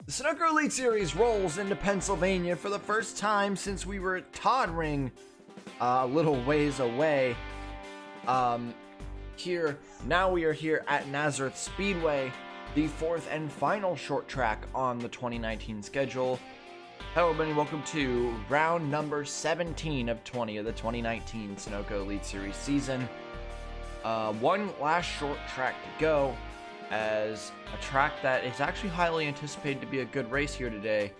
The Sunoco Elite Series rolls into Pennsylvania for the first time since we were toddling a little ways away. Now we are here at Nazareth Speedway, the fourth and final short track on the 2019 schedule. Hello everybody, welcome to round number 17 of 20 of the 2019 Sunoco Elite Series season. One last short track to go, as a track that is actually highly anticipated to be a good race here today.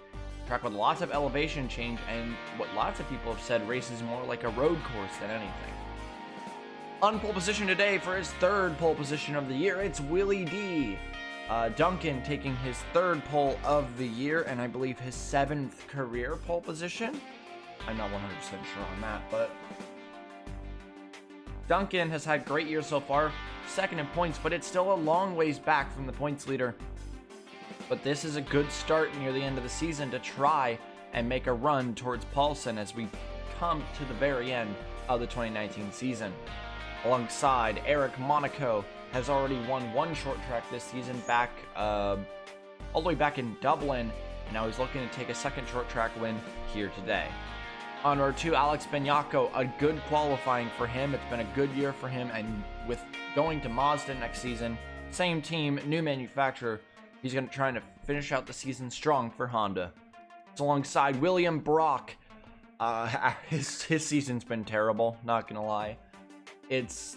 A track with lots of elevation change, and what lots of people have said, races more like a road course than anything. On pole position today for his third pole position of the year, it's Willie D. Duncan taking his third pole of the year, and I believe his 7th career pole position. I'm not 100% sure on that, but Duncan has had great years so far, second in points, but it's still a long ways back from the points leader. But this is a good start near the end of the season to try and make a run towards Paulson as we come to the very end of the 2019 season. Alongside Eric Monaco has already won one short track this season back all the way back in Dublin, and now he's looking to take a second short track win here today. On row 2, Alex Benyako, a good qualifying for him. It's been a good year for him, and with going to Mazda next season, same team, new manufacturer, he's going to try to finish out the season strong for Honda. It's alongside William Brock. His season's been terrible, not going to lie. It's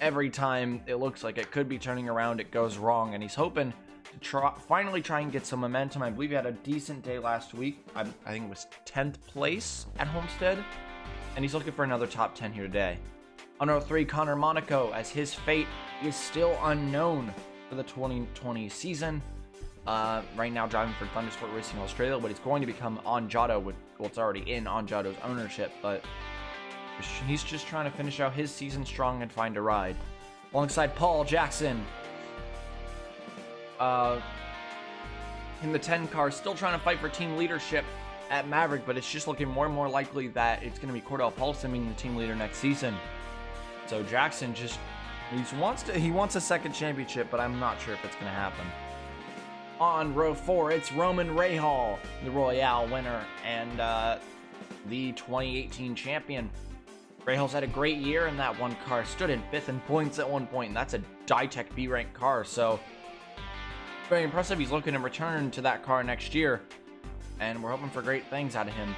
every time it looks like it could be turning around, it goes wrong, and he's hoping to finally try and get some momentum. I believe he had a decent day last week. I think it was 10th place at Homestead, and he's looking for another top 10 here today. On row 3, Connor Monaco, as his fate is still unknown for the 2020 season. Right now driving for Thundersport Racing Australia, but he's going to become Onjato, it's already in Onjato's ownership, but he's just trying to finish out his season strong and find a ride. Alongside Paul Jackson, in the 10 car, still trying to fight for team leadership at Maverick, but it's just looking more and more likely that it's going to be Cordell Paulson being the team leader next season. So Jackson he wants a second championship, but I'm not sure if it's going to happen. On row 4, it's Roman Rahal, the Royale winner and the 2018 champion. Rahal's had a great year in that one car, stood in 5th in points at one point, and that's a Ditech B-rank car, so very impressive. He's looking to return to that car next year, and we're hoping for great things out of him.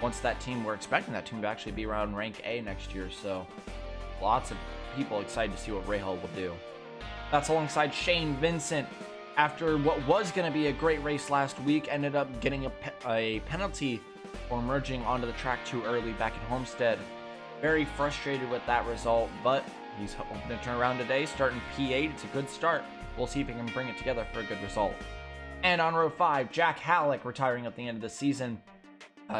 We're expecting that team to actually be around rank A next year, so lots of people excited to see what Rahal will do. That's alongside Shane Vincent. After what was going to be a great race last week, ended up getting a penalty for merging onto the track too early back at Homestead. Very frustrated with that result, but he's hoping to turn around today, starting P8. It's a good start. We'll see if he can bring it together for a good result. And on row 5, Jack Halleck retiring at the end of the season.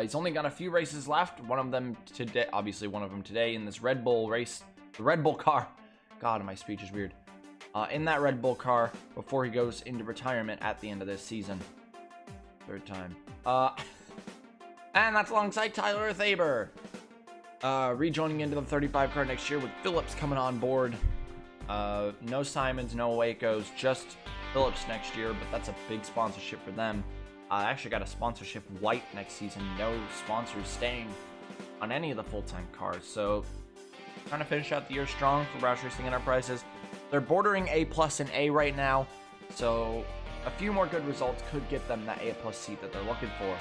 He's only got a few races left. One of them today in this Red Bull race. The Red Bull car. God, my speech is weird. In that Red Bull car before he goes into retirement at the end of this season. Third time. And that's alongside Tyler Thaber. Rejoining into the 35 car next year with Phillips coming on board. No Simons, no Wacos, just Phillips next year, but that's a big sponsorship for them. I actually got a sponsorship white next season. No sponsors staying on any of the full-time cars, so trying to finish out the year strong for Roush Racing Enterprises. They're bordering A+ and A right now, so a few more good results could get them that A+ seat that they're looking for,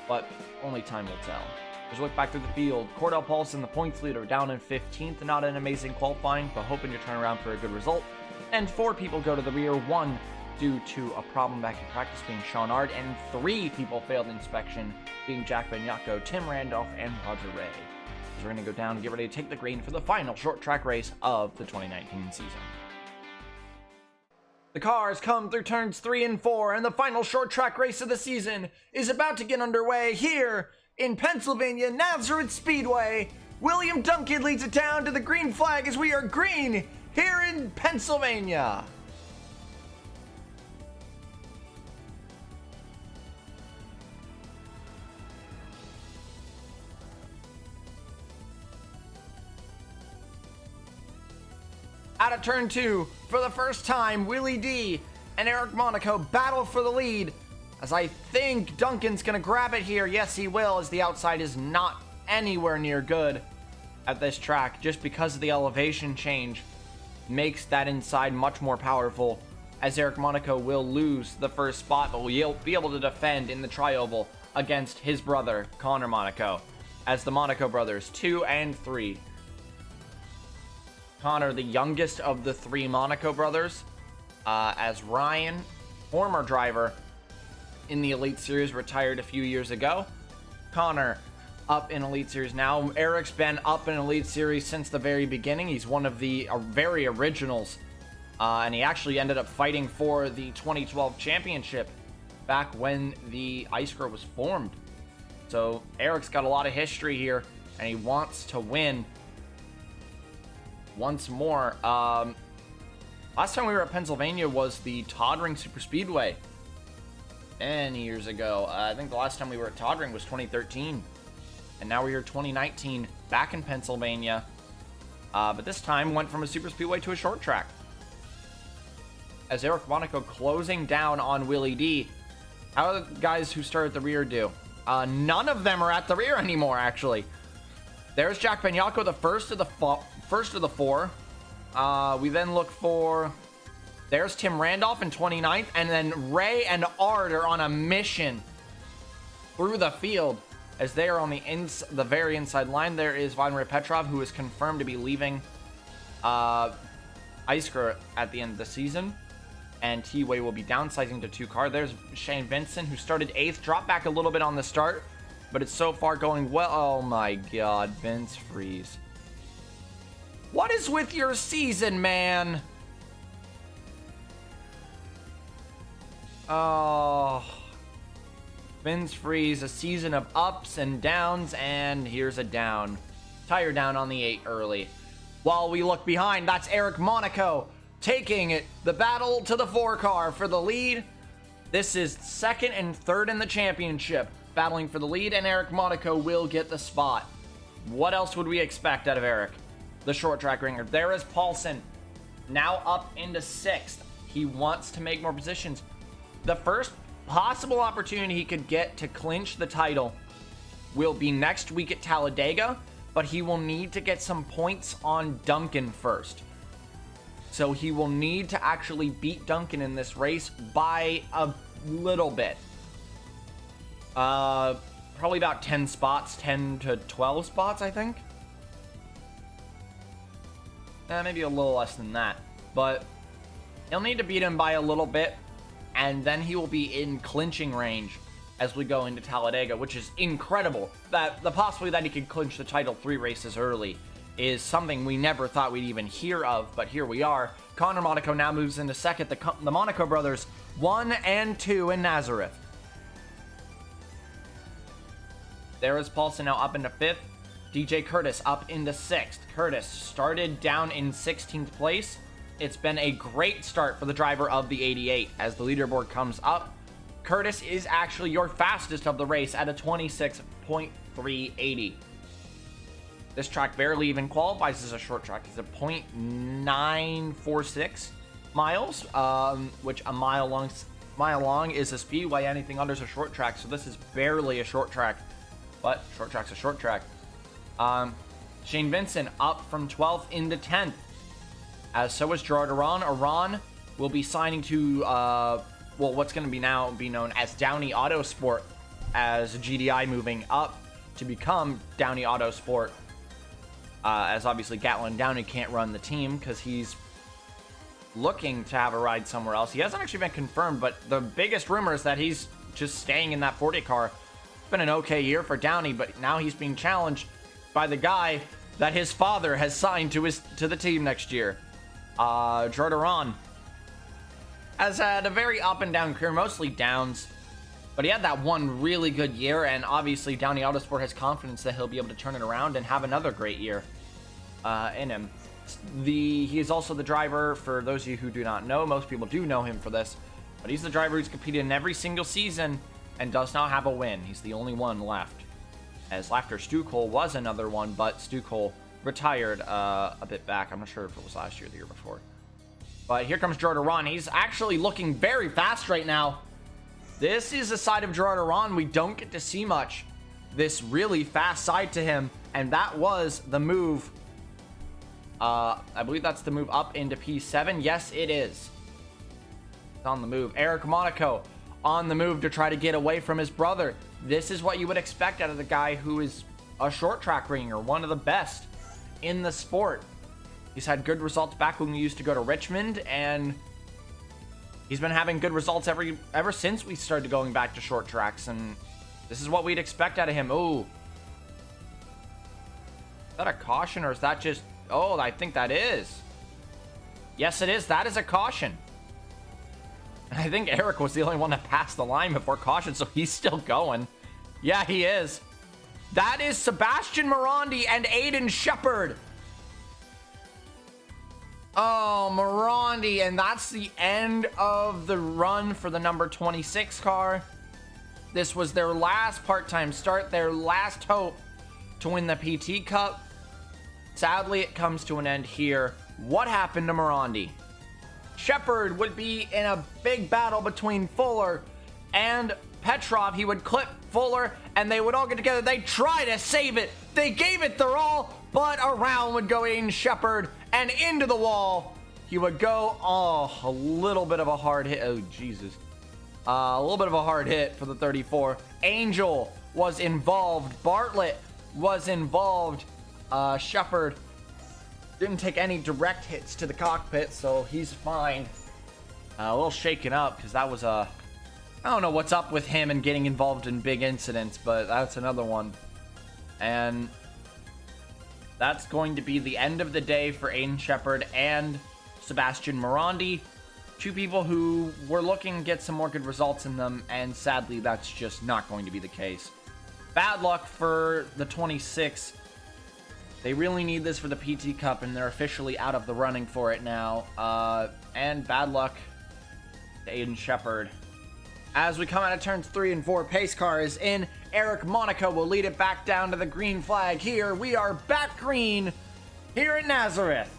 but only time will tell. As we look back through the field, Cordell Paulson, the points leader, down in 15th. Not an amazing qualifying, but hoping to turn around for a good result. And 4 people go to the rear, 1 due to a problem back in practice being Sean Ard, and 3 people failed inspection being Jack Benyako, Tim Randolph, and Roger Ray. So we're going to go down and get ready to take the green for the final short track race of the 2019 season. The cars come through turns 3 and 4, and the final short track race of the season is about to get underway here in Pennsylvania, Nazareth Speedway. William Duncan leads it down to the green flag as we are green here in Pennsylvania. Out of turn 2, for the first time, Willie D and Eric Monaco battle for the lead, as I think Duncan's going to grab it here. Yes, he will, as the outside is not anywhere near good at this track, just because of the elevation change makes that inside much more powerful, as Eric Monaco will lose the first spot, but will be able to defend in the tri-oval against his brother, Connor Monaco, as the Monaco brothers, 2 and 3. Connor, the youngest of the 3 Monaco brothers, as Ryan, former driver in the Elite Series, retired a few years ago. Connor up in Elite Series now. Eric's been up in Elite Series since the very beginning. He's one of the very originals, and he actually ended up fighting for the 2012 championship back when the ISCRO was formed. So Eric's got a lot of history here, and he wants to win once more. Last time we were at Pennsylvania was the Toddring Super Speedway many years ago. I think the last time we were at Toddring was 2013. And now we're here 2019, back in Pennsylvania. But this time went from a super speedway to a short track, as Eric Monaco closing down on Willie D. How do the guys who started at the rear do? None of them are at the rear anymore, actually. There's Jack Benyako, the first of the 4. We then look for... There's Tim Randolph in 29th, and then Ray and Art are on a mission through the field, as they are on the very inside line. There is Vladimir Petrov, who is confirmed to be leaving ISCRO at the end of the season. And T-Way will be downsizing to 2 car. There's Shane Vincent, who started 8th, dropped back a little bit on the start, but it's so far going well. Oh my god, Vince Freeze. What is with your season, man? Oh... Vince Freeze, a season of ups and downs, and here's a down. Tire down on the 8 early. While we look behind, that's Eric Monaco taking it, the battle to the 4 car for the lead. This is 2nd and 3rd in the championship, battling for the lead, and Eric Monaco will get the spot. What else would we expect out of Eric, the short track ringer? There is Paulson, now up into 6th. He wants to make more positions. The first possible opportunity he could get to clinch the title will be next week at Talladega, but he will need to get some points on Duncan first. So he will need to actually beat Duncan in this race by a little bit. Probably about 10 spots, 10 to 12 spots, I think. Maybe a little less than that, but he'll need to beat him by a little bit, and then he will be in clinching range as we go into Talladega, which is incredible. That the possibility that he could clinch the title 3 races early is something we never thought we'd even hear of, but here we are. Connor Monaco now moves into 2nd. The Monaco brothers 1 and 2 in Nazareth. There is Paulson now up into 5th. DJ Curtis up into 6th. Curtis started down in 16th place. It's been a great start for the driver of the 88 as the leaderboard comes up. Curtis is actually your fastest of the race at a 26.380. This track barely even qualifies as a short track. It's a 0.946 miles, which a mile long is a speedway. Anything under is a short track, so this is barely a short track, but short track's a short track. Shane Vincent up from 12th into 10th. As so is Gerard Aran. Aran will be signing to, what's going to be now be known as Downey Autosport, as GDI moving up to become Downey Autosport, as obviously Gatlin Downey can't run the team because he's looking to have a ride somewhere else. He hasn't actually been confirmed, but the biggest rumor is that he's just staying in that 40 car. It's been an okay year for Downey, but now he's being challenged by the guy that his father has signed to the team next year. Gerard Aran has had a very up and down career, mostly downs, but he had that one really good year, and obviously Downey Autosport has confidence that he'll be able to turn it around and have another great year in him. He is also the driver, for those of you who do not know, most people do know him for this, but he's the driver who's competed in every single season and does not have a win. He's the only one left, as Laughter Stucol was another one, but Stucol retired a bit back. I'm not sure if it was last year or the year before. But here comes Gerard Aron. He's actually looking very fast right now. This is a side of Gerard Aron we don't get to see much. This really fast side to him. And that was the move. I believe that's the move up into P7. Yes, it is. It's on the move. Eric Monaco on the move to try to get away from his brother. This is what you would expect out of the guy who is a short track ringer, one of the best in the sport. He's had good results back when we used to go to Richmond, and he's been having good results ever since we started going back to short tracks, and this is what we'd expect out of him. Ooh. Is that a caution, or is that just... Oh, I think that is. Yes, it is. That is a caution. I think Eric was the only one that passed the line before caution, so he's still going. Yeah, he is. That is Sebastian Morandi and Aiden Shepard. Oh, Morandi, and that's the end of the run for the number 26 car. This was their last part-time start, their last hope to win the PT Cup. Sadly, it comes to an end here. What happened to Morandi? Shepard would be in a big battle between Fuller and Petrov. He would clip Fuller, and they would all get together. They'd try to save it. They gave it their all, but around would go Aiden Shepard, and into the wall he would go. Oh, a little bit of a hard hit. Oh, Jesus. A little bit of a hard hit for the 34. Angel was involved. Bartlett was involved. Shepard didn't take any direct hits to the cockpit, so he's fine. A little shaken up because that was I don't know what's up with him and getting involved in big incidents, but that's another one. And that's going to be the end of the day for Aiden Shepard and Sebastian Morandi. Two people who were looking to get some more good results in them, and sadly that's just not going to be the case. Bad luck for the 26. They really need this for the PT Cup, and they're officially out of the running for it now. And bad luck to Aiden Shepard. As we come out of turns 3 and 4, pace car is in. Eric Monaco will lead it back down to the green flag here. We are back green here at Nazareth.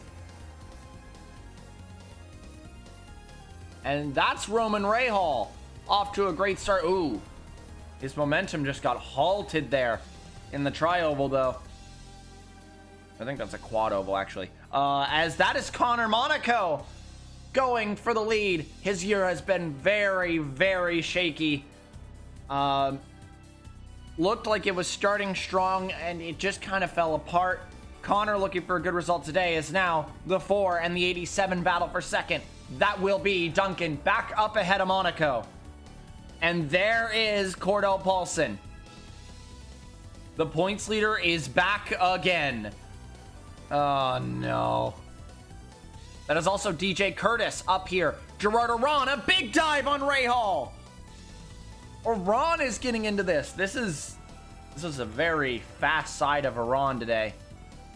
And that's Roman Rahal off to a great start. Ooh, his momentum just got halted there in the tri-oval, though. I think that's a quad oval, actually. As that is Connor Monaco going for the lead. His year has been very, very shaky. Looked like it was starting strong, and it just kind of fell apart. Connor, looking for a good result today, is now the 4 and the 87 battle for second. That will be Duncan back up ahead of Monaco. And there is Cordell Paulson. The points leader is back again. Oh, no. That is also DJ Curtis up here. Gerard Aron, a big dive on Rahal. Aron is getting into this. This is a very fast side of Aron today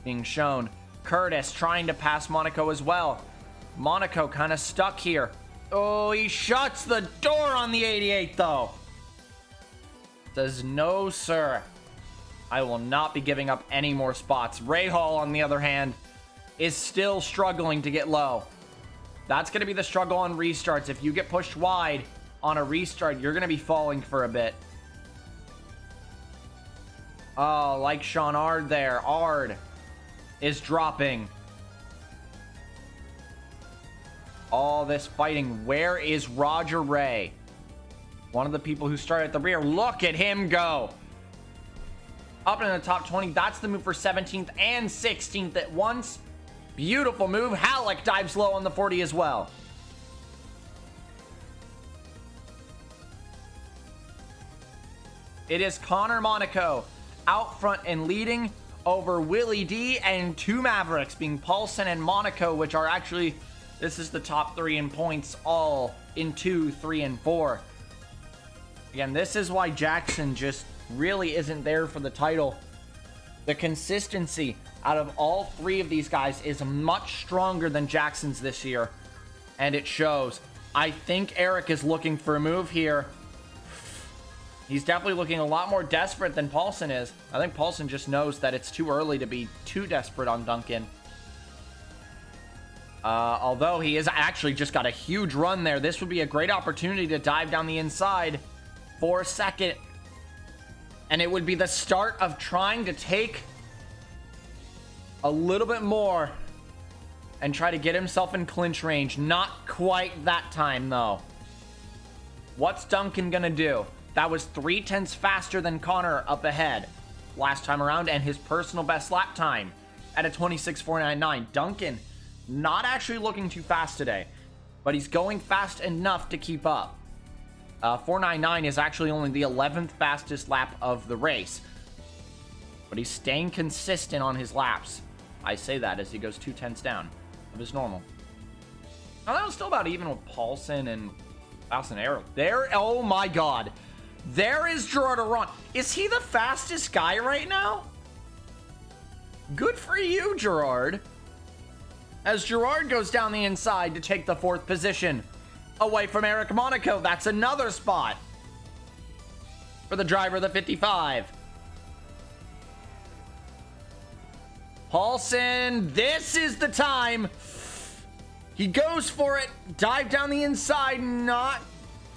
being shown. Curtis trying to pass Monaco as well. Monaco kind of stuck here. Oh, he shuts the door on the 88, though. Says, no, sir. I will not be giving up any more spots. Rahal, on the other hand, is still struggling to get low. That's going to be the struggle on restarts. If you get pushed wide on a restart, you're going to be falling for a bit. Oh, like Sean Ard there. Ard is dropping. All this fighting. Where is Roger Ray? One of the people who started at the rear. Look at him go. Up in the top 20. That's the move for 17th and 16th at once. Beautiful move. Halleck dives low on the 40 as well. It is Connor Monaco out front and leading over Willie D and two Mavericks, being Paulson and Monaco, which are actually, this is the top 3 in points, all in 2, 3, and 4. Again, this is why Jackson just really isn't there for the title. The consistency out of all 3 of these guys is much stronger than Jackson's this year, and it shows. I think Eric is looking for a move here. He's definitely looking a lot more desperate than Paulson is. I think Paulson just knows that it's too early to be too desperate on Duncan. Although he has actually just got a huge run there. This would be a great opportunity to dive down the inside for a second. And it would be the start of trying to take a little bit more and try to get himself in clinch range. Not quite that time, though. What's Duncan gonna do? That was 0.3 faster than Connor up ahead last time around, and his personal best lap time at a 26.499. Duncan not actually looking too fast today, but he's going fast enough to keep up. 499 is actually only the 11th fastest lap of the race, but he's staying consistent on his laps. I say that as he goes 0.2 down of his normal. Now that was still about even with Paulson and Faust and Arrow. There, oh my god. There is Gerard Aron. Is he the fastest guy right now? Good for you, Gerard. As Gerard goes down the inside to take the 4th position away from Eric Monaco. That's another spot for the driver of the 55. Paulson, this is the time. He goes for it. Dive down the inside. Not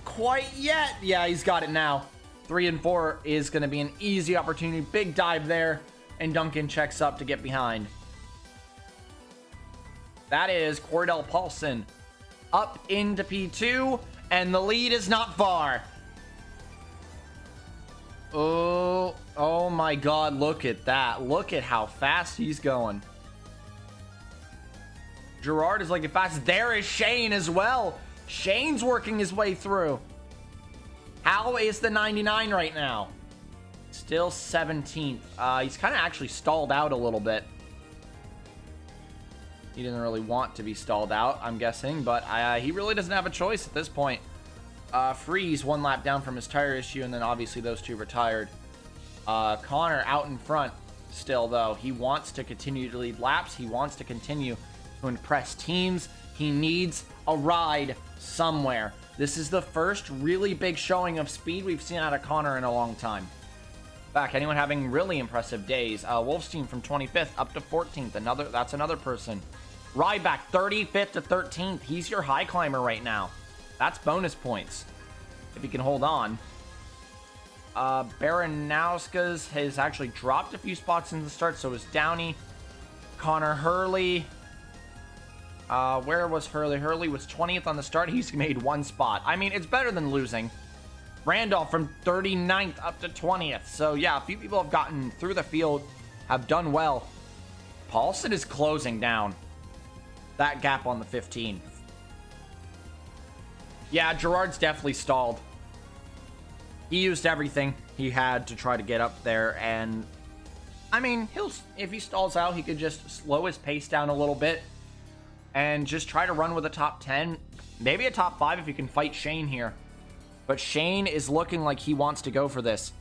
quite yet. Yeah, he's got it now. 3 and 4 is going to be an easy opportunity. Big dive there. And Duncan checks up to get behind. That is Cordell Paulson up into P2. And the lead is not far. Oh my god, look at that. Look at how fast he's going. Gerard is like fast. There is Shane as well. Shane's working his way through. How is the 99 right now? Still 17th. He's kind of actually stalled out a little bit. He didn't really want to be stalled out, I'm guessing, but he really doesn't have a choice at this point. Freeze 1 lap down from his tire issue, and then obviously those two retired. Connor out in front still, though. He wants to continue to lead laps. He wants to continue to impress teams. He needs a ride somewhere. This is the first really big showing of speed we've seen out of Connor in a long time. Back, anyone having really impressive days? Wolfstein from 25th up to 14th. That's another person. Ryback 35th to 13th. He's your high climber right now. That's bonus points if he can hold on. Baranowska's has actually dropped a few spots in the start, so is Downey. Connor Hurley. Where was Hurley? Hurley was 20th on the start. He's made 1 spot. I mean, it's better than losing. Randolph from 39th up to 20th. So, yeah, a few people have gotten through the field, have done well. Paulson is closing down that gap on the 15. Yeah, Gerard's definitely stalled. He used everything he had to try to get up there, and I mean, if he stalls out, he could just slow his pace down a little bit and just try to run with a top 10, maybe a top 5 if you can fight Shane here. But Shane is looking like he wants to go for this.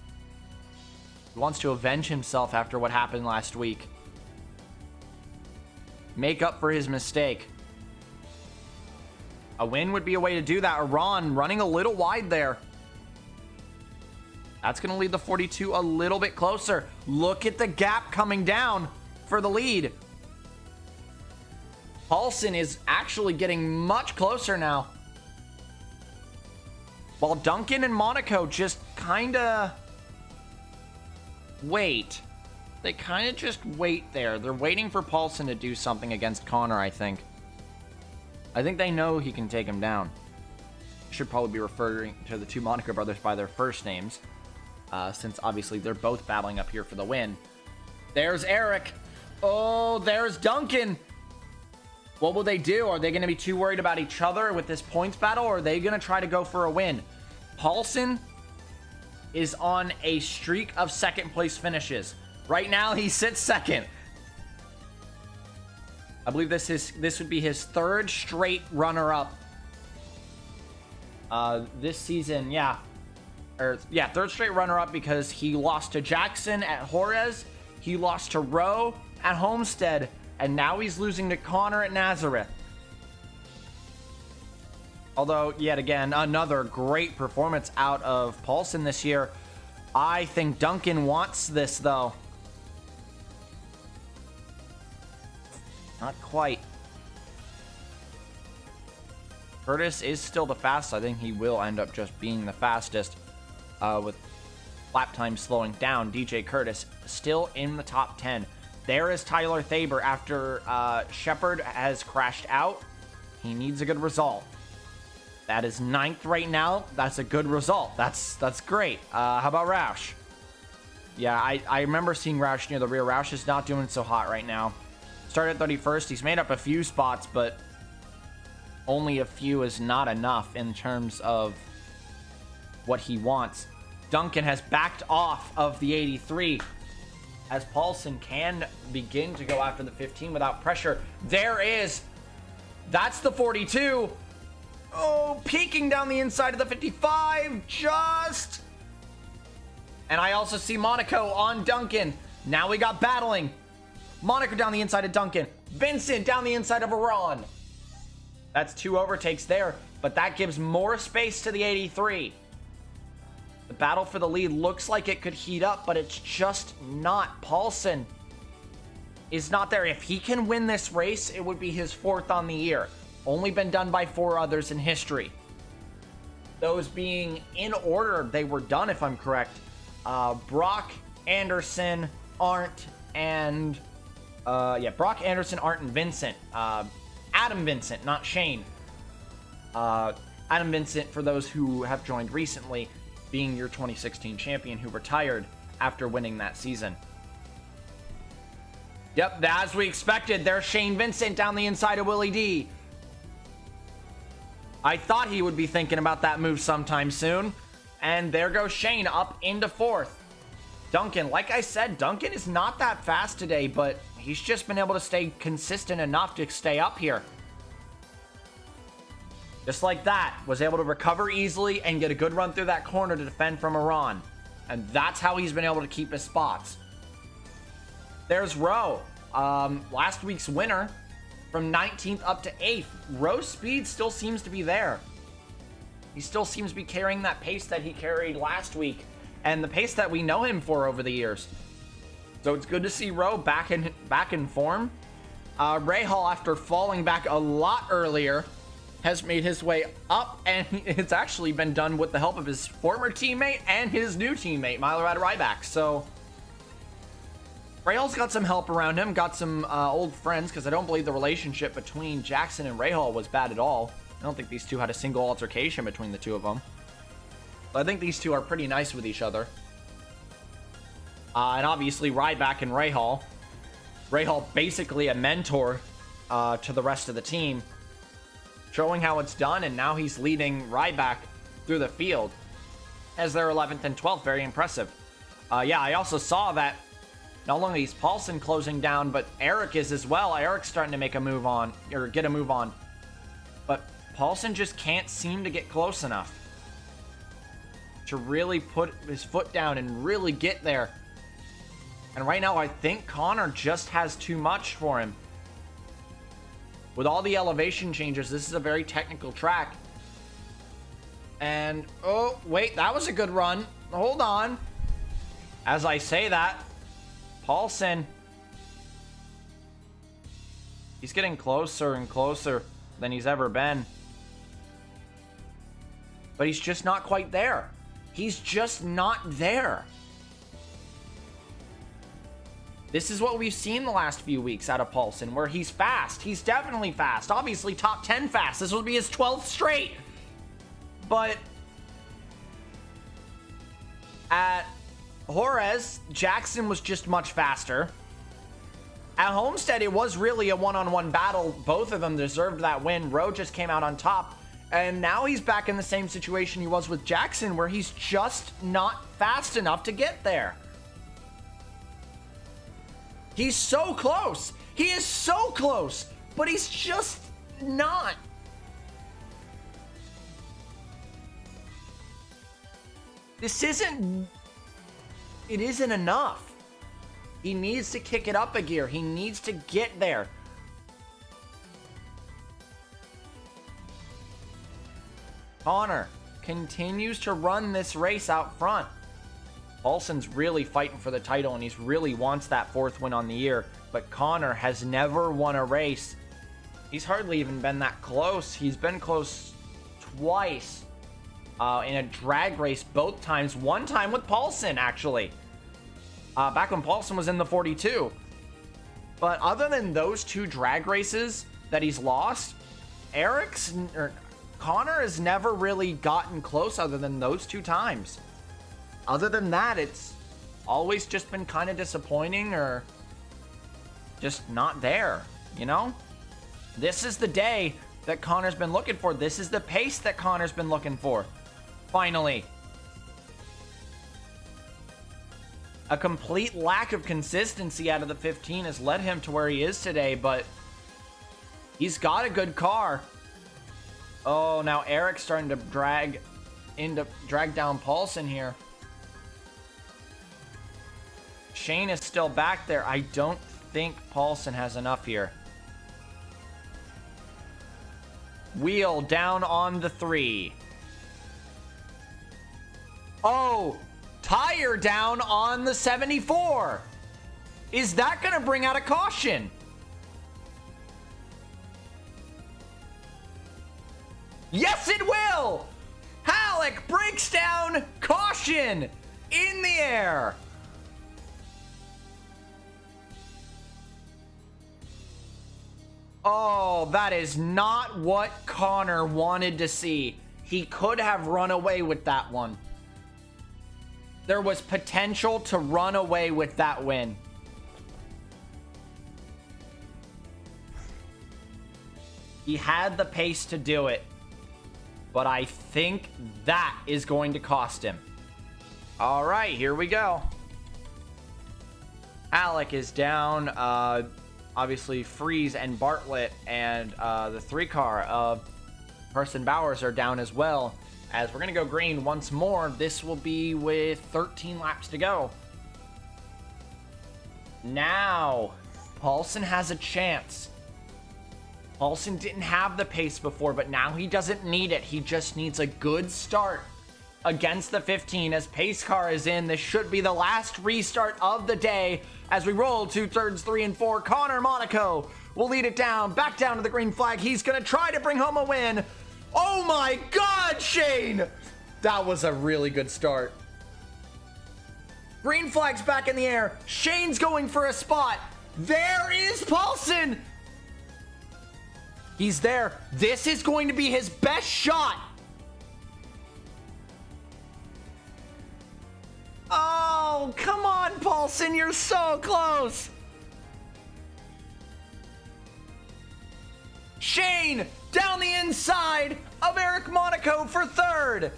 He wants to avenge himself after what happened last week. Make up for his mistake. A win would be a way to do that. Iran running a little wide there. That's going to lead the 42 a little bit closer. Look at the gap coming down for the lead. Paulson is actually getting much closer now. While Duncan and Monaco just kind of wait. They kind of just wait there. They're waiting for Paulson to do something against Connor, I think. I think they know he can take him down. Should probably be referring to the two Monaco brothers by their first names, since obviously they're both battling up here for the win. There's Eric. Oh, there's Duncan. What will they do? Are they going to be too worried about each other with this points battle, or are they going to try to go for a win? Paulson is on a streak of second place finishes. Right now, he sits second. I believe this would be his 3rd straight runner-up this season. Yeah, 3rd straight runner-up, because he lost to Jackson at Juarez, he lost to Rowe at Homestead, and now he's losing to Connor at Nazareth. Although, yet again, another great performance out of Paulson this year. I think Duncan wants this, though. Not quite. Curtis is still the fastest. I think he will end up just being the fastest with lap time slowing down. DJ Curtis still in the top 10. There is Tyler Thaber after Shepard has crashed out. He needs a good result. That is 9th right now. That's a good result. That's great. How about Roush? Yeah, I remember seeing Roush near the rear. Roush is not doing so hot right now. Started 31st. He's made up a few spots, but only a few is not enough in terms of what he wants. Duncan has backed off of the 83 as Paulson can begin to go after the 15 without pressure. That's the 42. Oh, peeking down the inside of the 55, just. And I also see Monaco on Duncan. Now we got battling. Monaco down the inside of Duncan. Vincent down the inside of Iran. That's 2 overtakes there, but that gives more space to the 83. The battle for the lead looks like it could heat up, but it's just not. Paulson is not there. If he can win this race, it would be his 4th on the year. Only been done by 4 others in history. Those being in order, they were done, if I'm correct. Brock, Anderson, Arndt, and Brock, Anderson, Arndt, and Vincent. Adam Vincent, not Shane. Adam Vincent, for those who have joined recently, being your 2016 champion who retired after winning that season. Yep, as we expected, there's Shane Vincent down the inside of Willie D. I thought he would be thinking about that move sometime soon. And there goes Shane up into 4th. Duncan, like I said, Duncan is not that fast today, but he's just been able to stay consistent enough to stay up here. Just like that, was able to recover easily and get a good run through that corner to defend from Iran. And that's how he's been able to keep his spots. There's Rowe, last week's winner, from 19th up to 8th. Rowe's speed still seems to be there. He still seems to be carrying that pace that he carried last week and the pace that we know him for over the years. So it's good to see Rowe back in form. Rahal, after falling back a lot earlier, has made his way up, and it's actually been done with the help of his former teammate and his new teammate, Milorad Ryback. So Rahal's got some help around him, got some old friends, because I don't believe the relationship between Jackson and Rahal was bad at all. I don't think these two had a single altercation between the two of them. But I think these two are pretty nice with each other. And obviously Ryback and Rahal. Rahal basically a mentor to the rest of the team, showing how it's done, and now he's leading Ryback through the field as their 11th and 12th. Very impressive. I also saw that not only is Paulson closing down, but Eric is as well. Eric's starting to make a move on, or get a move on. But Paulson just can't seem to get close enough to really put his foot down and really get there. And right now, I think Connor just has too much for him. With all the elevation changes, this is a very technical track. And, oh, wait, that was a good run. Hold on. As I say that, Paulson, he's getting closer and closer than he's ever been. But he's just not quite there. He's just not there. This is what we've seen the last few weeks out of Paulson, where he's fast. He's definitely fast. Obviously, top 10 fast. This will be his 12th straight. But at Juarez, Jackson was just much faster. At Homestead, it was really a one-on-one battle. Both of them deserved that win. Rowe just came out on top. And now he's back in the same situation he was with Jackson, where he's just not fast enough to get there. He's so close. He is so close, but he's just not. This isn't enough. He needs to kick it up a gear. He needs to get there. Connor continues to run this race out front. Paulson's really fighting for the title, and he really wants that 4th win on the year. But Connor has never won a race. He's hardly even been that close. He's been close twice in a drag race, both times. One time with Paulson, actually. Back when Paulson was in the 42. But other than those 2 drag races that he's lost, Connor has never really gotten close other than those 2 times. Other than that, it's always just been kind of disappointing or just not there, you know? This is the day that Connor's been looking for. This is the pace that Connor's been looking for. Finally. A complete lack of consistency out of the 15 has led him to where he is today, but he's got a good car. Oh, now Eric's starting to drag down Paulson here. Shane is still back there. I don't think Paulson has enough here. Wheel down on the 3. Oh, tire down on the 74. Is that going to bring out a caution? Yes, it will. Halleck breaks down, caution in the air. Oh, that is not what Connor wanted to see. He could have run away with that one. There was potential to run away with that win. He had the pace to do it, but I think that is going to cost him. All right, here we go. Alec is down. Obviously, Freeze and Bartlett and the 3 car of Person Bowers are down as well. As we're going to go green once more, this will be with 13 laps to go. Now, Paulson has a chance. Paulson didn't have the pace before, but now he doesn't need it. He just needs a good start against the 15 as pace car is in. This should be the last restart of the day as we roll to turns 3 and 4. Connor Monaco will lead it down, back down to the green flag. He's going to try to bring home a win. Oh my God, Shane! That was a really good start. Green flag's back in the air. Shane's going for a spot. There is Paulson. He's there. This is going to be his best shot. Oh, come on, Paulson. You're so close. Shane down the inside of Eric Monaco for 3rd.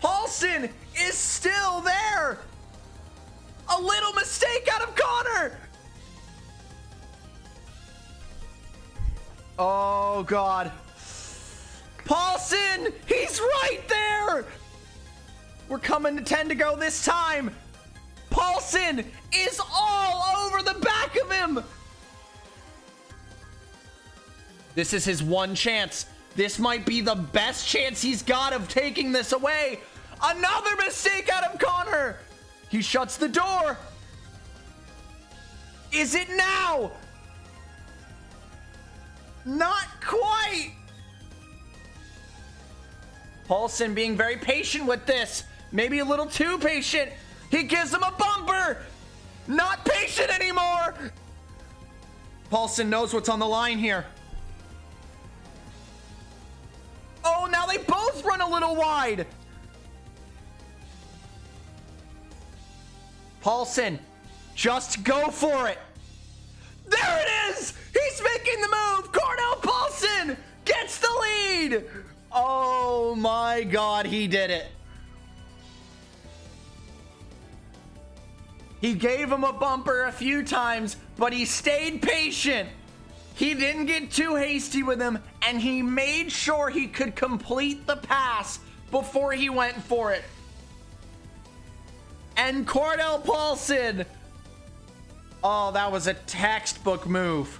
Paulson is still there. A little mistake out of Connor. Oh, God. Paulson, he's right there. We're coming to 10 to go this time. Paulson is all over the back of him. This is his one chance. This might be the best chance he's got of taking this away. Another mistake out of Connor. He shuts the door. Is it now? Not quite. Paulson being very patient with this. Maybe a little too patient. He gives him a bumper. Not patient anymore. Paulson knows what's on the line here. Oh, now they both run a little wide. Paulson, just go for it. There it is. He's making the move. Cornell Paulson gets the lead. Oh my God, he did it. He gave him a bumper a few times, but he stayed patient. He didn't get too hasty with him, and he made sure he could complete the pass before he went for it. And Cordell Paulson, oh, that was a textbook move.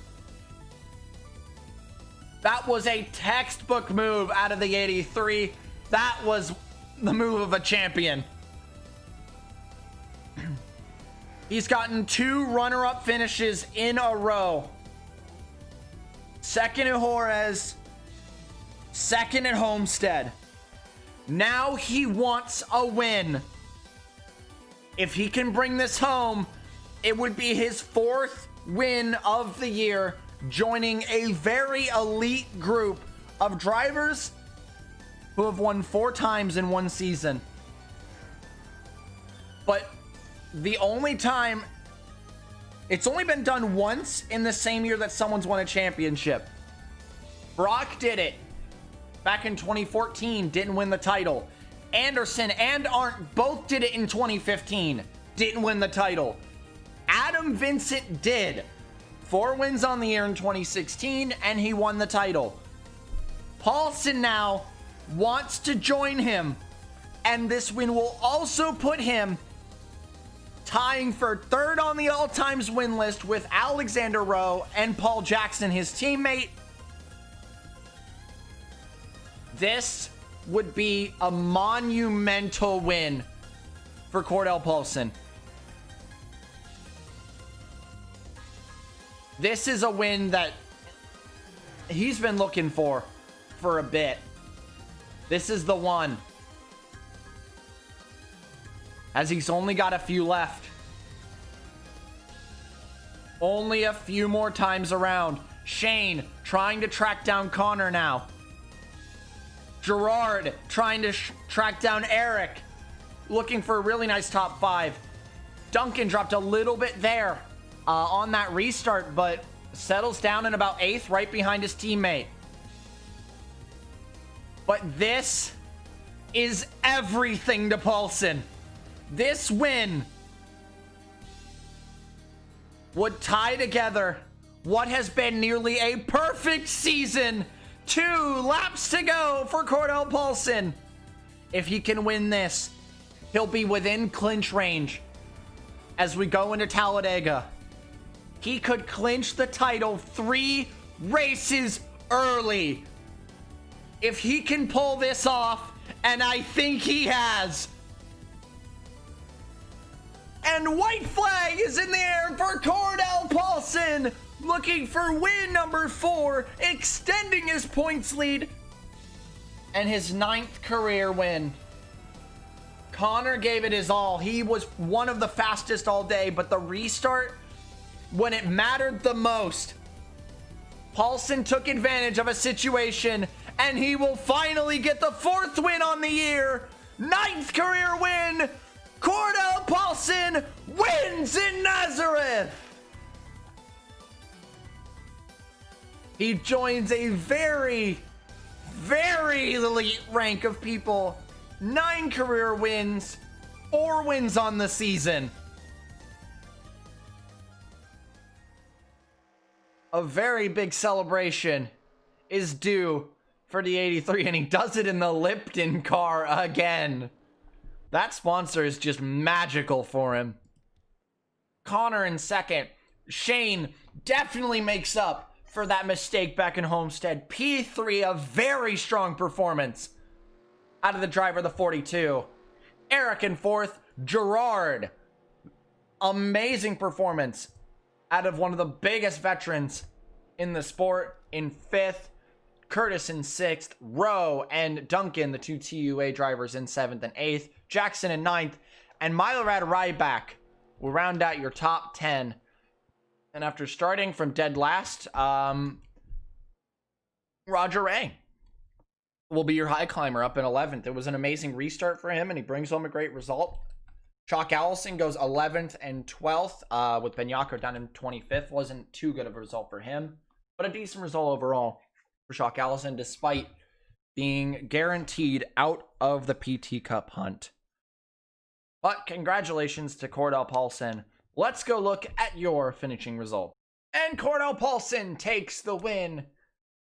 That was a textbook move out of the 83. That was the move of a champion. He's gotten 2 runner-up finishes in a row. Second at Juarez, second at Homestead. Now he wants a win. If he can bring this home, it would be his 4th win of the year, joining a very elite group of drivers who have won 4 times in one season. But the only time, it's only been done once in the same year that someone's won a championship. Brock did it back in 2014, didn't win the title. Anderson and Arndt both did it in 2015, didn't win the title. Adam Vincent did. 4 wins on the year in 2016, and he won the title. Paulson now wants to join him, and this win will also put him tying for 3rd on the all-times win list with Alexander Rowe and Paul Jackson, his teammate. This would be a monumental win for Cordell Paulson. This is a win that he's been looking for a bit. This is the one. As he's only got a few left. Only a few more times around. Shane trying to track down Connor now. Gerard trying to track down Eric. Looking for a really nice top 5. Duncan dropped a little bit there on that restart, but settles down in about 8th, right behind his teammate. But this is everything to Paulson. This win would tie together what has been nearly a perfect season. 2 laps to go for Cordell Paulson. If he can win this, he'll be within clinch range as we go into Talladega. He could clinch the title 3 races early. If he can pull this off, and I think he has. And white flag is in the air for Cordell Paulson, looking for win number 4, extending his points lead, and his 9th career win. Connor gave it his all. He was one of the fastest all day, but the restart, when it mattered the most, Paulson took advantage of a situation, and he will finally get the 4th win on the year. 9th career win. Cordell Paulson wins in Nazareth. He joins a very, very elite rank of people. 9 career wins, 4 wins on the season. A very big celebration is due for the 83, and he does it in the Lipton car again. That sponsor is just magical for him. Connor in 2nd. Shane definitely makes up for that mistake back in Homestead. P3, a very strong performance out of the driver, the 42. Eric in 4th. Gerard, amazing performance out of one of the biggest veterans in the sport, in 5th. Curtis in 6th. Rowe and Duncan, the 2 TUA drivers, in 7th and 8th. Jackson in 9th. And Milorad Ryback will round out your top 10. And after starting from dead last, Roger Ray will be your high climber up in 11th. It was an amazing restart for him, and he brings home a great result. Chalk Allison goes 11th and 12th, with Benyako down in 25th. Wasn't too good of a result for him, but a decent result overall for Chalk Allison, despite being guaranteed out of the PT Cup hunt. But congratulations to Cordell Paulson. Let's go look at your finishing result. And Cordell Paulson takes the win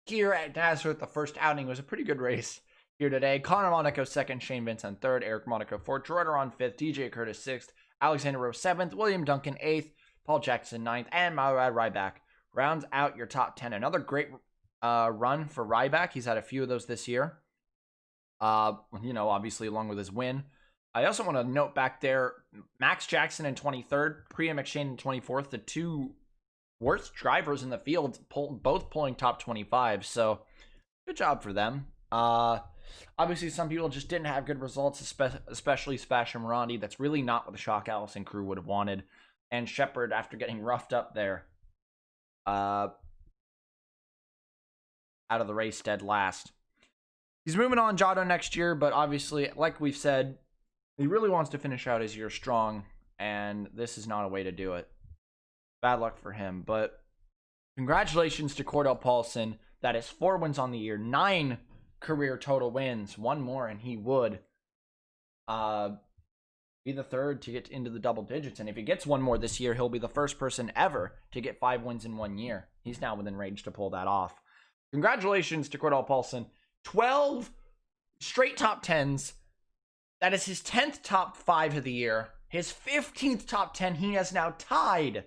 here at Nazareth. The first outing was a pretty good race here today. Connor Monaco 2nd, Shane Vincent 3rd, Eric Monaco 4th, Gerard on 5th, DJ Curtis 6th, Alexander Rowe 7th, William Duncan 8th, Paul Jackson 9th, and Milorad Ryback rounds out your top 10. Another great run for Ryback. He's had a few of those this year. Obviously along with his win. I also want to note back there, Max Jackson in 23rd, Priya McShane in 24th, the 2 worst drivers in the field, both pulling top 25. So good job for them. Obviously, some people just didn't have good results, especially Spash and Rondi. That's really not what the Shock Allison crew would have wanted. And Shepard, after getting roughed up there, out of the race dead last. He's moving on Jado next year, but obviously, like we've said, he really wants to finish out his year strong, and this is not a way to do it. Bad luck for him, but congratulations to Cordell Paulson. That is 4 wins on the year, 9 career total wins, 1 more, and he would be the third to get into the double digits. And if he gets 1 more this year, he'll be the first person ever to get 5 wins in 1 year. He's now within range to pull that off. Congratulations to Cordell Paulson. 12 straight top 10s. That is his 10th top 5 of the year. His 15th top 10. He has now tied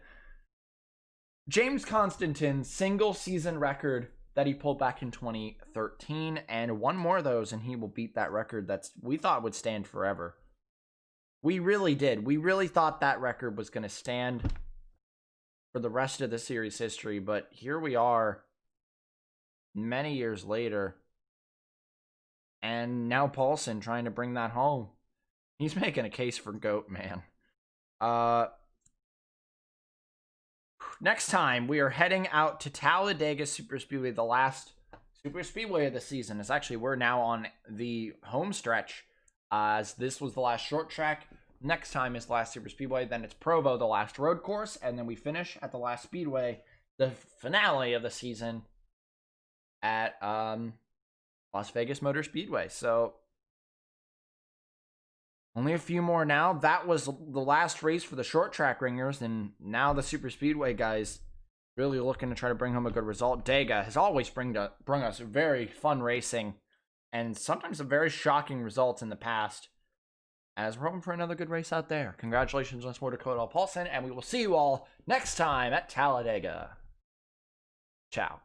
James Constantine's single season record that he pulled back in 2013. And 1 more of those, and he will beat that record that's we thought would stand forever. We really did. We really thought that record was going to stand for the rest of the series history. But here we are many years later. And now Paulson trying to bring that home. He's making a case for GOAT, man. Next time, we are heading out to Talladega Super Speedway, the last Super Speedway of the season. It's actually, we're now on the home stretch, as this was the last short track. Next time is the last Super Speedway. Then it's Provo, the last road course. And then we finish at the last Speedway, the finale of the season, at Las Vegas Motor Speedway. So only a few more now. That was the last race for the short track ringers, and now the Super Speedway guys really looking to try to bring home a good result. Dega has always brung us very fun racing and sometimes some very shocking results in the past, as we're hoping for another good race out there. Congratulations once more to Cordell Paulson, and we will see you all next time at Talladega. Ciao.